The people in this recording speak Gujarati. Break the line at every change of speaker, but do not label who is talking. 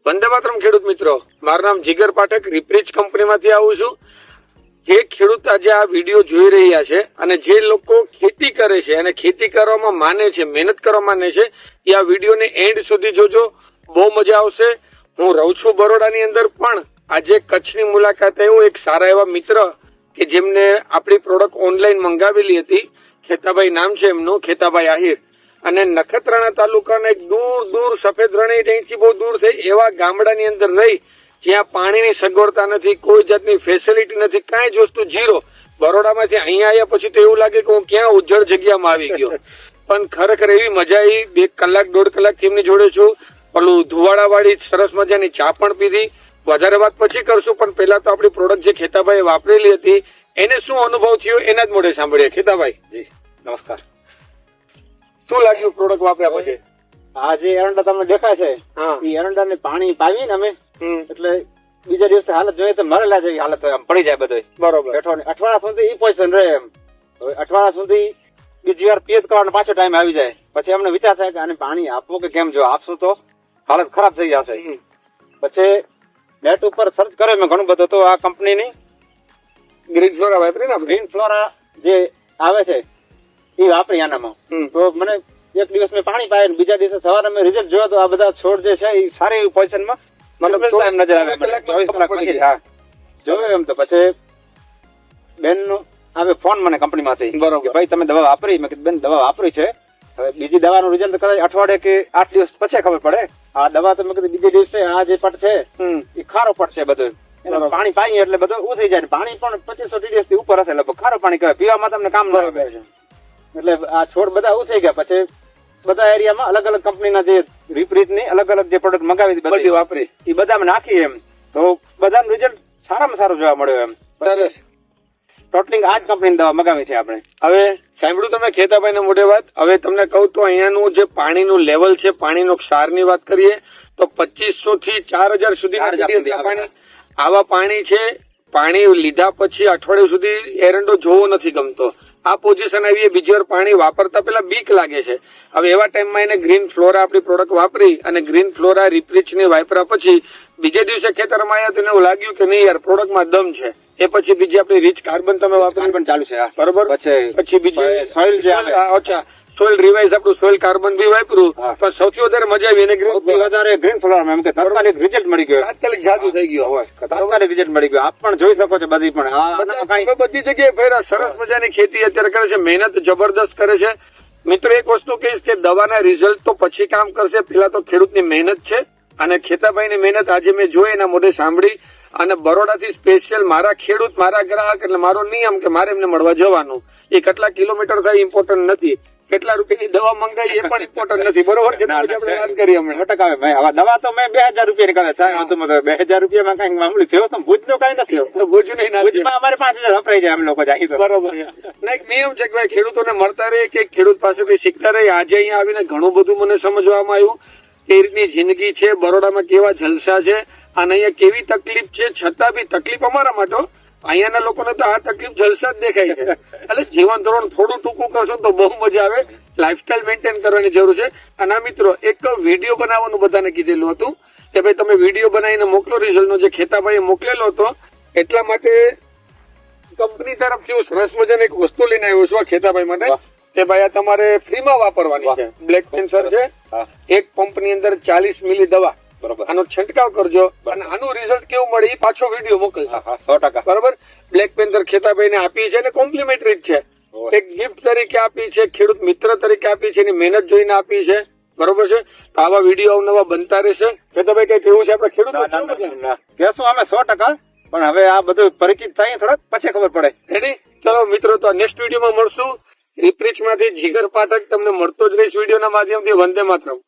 વંદે માતરમ ખેડૂત મિત્રો, મારું નામ જીગર પાઠક, રિપ્રીચ કંપનીમાંથી આવું છું. જે ખેડૂત આજે આ વિડીયો જોઈ રહ્યા છે અને જે લોકો ખેતી કરે છે અને ખેતી કરવામાં માને છે, મહેનત કરવા માને છે, એ આ વિડીયોને એન્ડ સુધી જોજો, બહુ મજા આવશે. હું રહું છું બરોડાની અંદર, પણ આજે કચ્છની મુલાકાતે હું એક સારા એવા મિત્ર કે જેમને આપણી પ્રોડક્ટ ઓનલાઈન મંગાવેલી હતી, ખેતાભાઈ નામ છે એમનું, ખેતાભાઈ આહિર, અને નખત્રાણા તાલુકાના એક દૂર દૂર સફેદ રણ અહીંથી બહુ દૂર થઈ એવા ગામડાની અંદર રહી, જ્યાં પાણીની સગવડતા નથી, કોઈ જાતની ફેસિલિટી નથી, કાંઈ જ વસ્તુ ઝીરો. બરોડામાંથી અહીંયા આવ્યા પછી તો એવું લાગે કે હું ક્યાં ઉજ્જડ જગ્યામાં આવી ગયો. પણ ખરેખર એવી મજા આવી, 2 કલાક 1.5 કલાક એમની જોડે છું. પેલું ધુવાડા વાળી સરસ મજાની ચા પણ પીધી. વધારે વાત પછી કરશું, પણ પહેલા તો આપણી પ્રોડક્ટ જે ખેતાભાઈ વાપરેલી હતી એને શું અનુભવ થયો એના જ મોઢે સાંભળીએ. ખેતાભાઈ
જી નમસ્કાર.
શું લાગ્યું પ્રોડક્ટ વાપર્યા પછી?
આ જે એરંડા તમને દેખાય છે, એ એરંડા ને પાણી પાવી ને અમે, એટલે બીજા દિવસે હાલત જોઈએ તો મરેલા જેવી હાલત હોય, આમ પડી જાય બધું.
બરોબર.
બેઠો ને અઠવાડિયા સુધી ઈ પોઝિશન રહે એમ. હવે અઠવાડિયા સુધી બીજી વાર પીએચ કરવાનો પાછો ટાઈમ આવી જાય. પછી અમને વિચાર થાય કે આને પાણી આપવું કે કેમ, જો આપશું તો હાલત ખરાબ થઈ જશે. પછી નેટ ઉપર સર્ચ કર્યો મેં ઘણું બધું, તો આ કંપનીની
ગ્રીન ફ્લોરા વાપરી ને
ગ્રીન ફ્લોરા જે આવે છે એ વાપરી આનામાં. તો મને એક દિવસ મેં પાણી પાય, બીજા દિવસે સવારે મેં રિઝલ્ટ જોયો તો આ બધા છોડ જે છે એ સારી એવી પોઝિશનમાં મતલબ નજર આવે. 24 કલાક પછી જોયો એમ. તો પછી બેન નો આવે ફોન મને કંપનીમાંથી, કે ભાઈ તમે દવા વાપરી? મેં કીધું બેન દવા વાપરી છે, હવે બીજી દવાનું રિઝલ્ટ કદાચ અઠવાડિયે કે 8 દિવસ પછી ખબર પડે. આ દવા તો મેં કીધું બીજે દિવસે આ જે પટ છે એ ખારો પટ છે બધું, પાણી પાઈએ એટલે બધું ઉ થઈ જાય. પાણી પણ 2500 TDS થી ઉપર હશે લગભગ. ખારું પાણી કહેવાય, પીવામાં તમને કામ ન આવે. એટલે આ છોડ બધા ઉ થઈ ગયા. પછી બધા એરિયામાં અલગ અલગ કંપનીના જે રિપ્રીચ ની અલગ અલગ જે પ્રોડક્ટ મંગાવી હતી બધી વાપરી, એ બધામાં નાખી એમ. તો બધાનું રિઝલ્ટ સારામાં સારું જોવા મળ્યો એમ.
સરસ.
ટોટલિંગ આ જ કંપનીની દવા મંગાવી છે આપણે.
હવે સાંભળ્યું તમે ખેતાભાઈ ને મોઢે વાત. હવે તમને કહું તો અહીંયાનું જે પાણીનું લેવલ છે, પાણીનો ક્ષારની વાત કરીએ તો 2500 થી 4000 સુધી પાણી, આવા પાણી છે. પાણી લીધા પછી અઠવાડિયું સુધી એરંડો જોવો નથી ગમતો. આ પોઝિશન આવી, બીજી વાર પાણી વાપરતા પેલા બીક લાગે છે. હવે એવા ટાઈમમાં એને ગ્રીન ફ્લોરા આપણી પ્રોડક્ટ વાપરી અને ગ્રીન ફ્લોરા રિપ્રીચ ની વાપર્યા પછી બીજે દિવસે ખેતરમાં આવ્યા તો એવું લાગ્યું કે નહીં યાર પ્રોડક્ટમાં દમ છે. એ પછી બીજી આપણી રીચ કાર્બન તમે વાપરી
પણ ચાલુ છે,
બરોબર. પછી બીજી
સોઇલ જે આવે,
અચ્છા સોઇલ રિવાઇઝ આપણું સોઇલ કાર્બન બી વાપર્યું. પણ સૌથી વધારે મજા આવી એને
ગ્રીન ફ્લોરા એમ કે તાત્કાલિક રિઝલ્ટ મળી ગયો,
તાત્કાલિક જાદુ થઈ ગયો હોય,
તાત્કાલિક રિઝલ્ટ મળી ગયો. આપ પણ જોઈ શકો છો બધી, પણ
બધી જગ્યાએ ફેરા. સરસ મજાની ખેતી અત્યારે કરે છે, મહેનત જબરદસ્ત કરે છે. મિત્રો એક વસ્તુ કહીશ કે દવાના રિઝલ્ટ તો પછી કામ કરશે, પેલા તો ખેડૂતની મહેનત છે. અને ખેતાભાઈની મહેનત આજે મેં જોઈ, એના મોઢે સાંભળી. અને બરોડાથી સ્પેશિયલ મારા ખેડૂત, મારા ગ્રાહક, એટલે મારો નિયમ કે મારે એમને મળવા જવાનું. એ કેટલા કિલોમીટર થાય ઇમ્પોર્ટન્ટ નથી, કેટલા રૂપિયાની દવા મંગાવી એ પણ ઇમ્પોર્ટન્ટ નથી, બરોબર. આપણે વાત કરીએ હમણાં.
દવા તો મેં 2000 રૂપિયા ની થાય, 2000 રૂપિયામાં કઈ મામૂલી થયો તો ભુજ નો કઈ નથી. ભુજમાં અમારે 5000 વપરાઈ જાય અમે લોકો જાય,
બરોબર. ના એક નિયમ છે કે ભાઈ ખેડૂતોને મળતા રહે, કે ખેડૂત પાસેથી શીખતા રહે. આજે અહીંયા આવીને ઘણું બધું મને સમજવામાં આવ્યું કે એ રીતની જિંદગી છે, બરોડામાં કેવા જલસા છે અને અહીંયા કેવી તકલીફ છે. છતાં બી તકલીફ અમારા માટે, અહીંયાના લોકોને તો આ તકલીફ જલસા જ દેખાય છે. એટલે જીવન ધોરણ થોડું ટૂંકું કરશો તો બહુ મજા આવે. લાઈફસ્ટાઈલ મેન્ટેન કરવાની જરૂર છે. અને આ મિત્રો એક વિડીયો બનાવવાનું બધાને કીધેલું હતું કે ભાઈ તમે વિડીયો બનાવીને મોકલો રિઝલ્ટનો, જે ખેતાભાઈએ મોકલેલો હતો. એટલા માટે કંપની તરફથી હું સરસ મજાની એક વસ્તુ લઈને આવ્યો છું ખેતાભાઈ માટે, કે ભાઈ આ તમારે ફ્રીમાં વાપરવાની છે. બ્લેક પેન્સર છે, એક પંપની અંદર 40 મિલી દવા, આનો છંટકાવ કરજો અને આનું રિઝલ્ટ કેવું મળે એ પાછો વિડીયો મોકલજો.
100%.
બરોબર. બ્લેક પેન્થર ખેતાભાઈને આપી છે અને કોમ્પ્લિમેન્ટરી જ છે, એક ગિફ્ટ તરીકે આપી છે, ખેડૂત મિત્ર તરીકે આપી છે, એની મહેનત જોઈને આપી છે, બરોબર છે. તો આવા વિડીયો અવનવા બનતા રહેશે. ખેતાભાઈ કઈ કેવું છે આપણે ખેડૂતો
કહેશું અમે 100%, પણ હવે આ બધું પરિચિત થાય થોડાક પછી ખબર પડે.
રેડી? ચલો મિત્રો, તો નેક્સ્ટ વિડીયોમાં મળશું. રિપ્રીચ માંથી જીગર પાઠક તમને મળતો જ રહીશ વિડીયોના માધ્યમથી. વંદે માતરમ.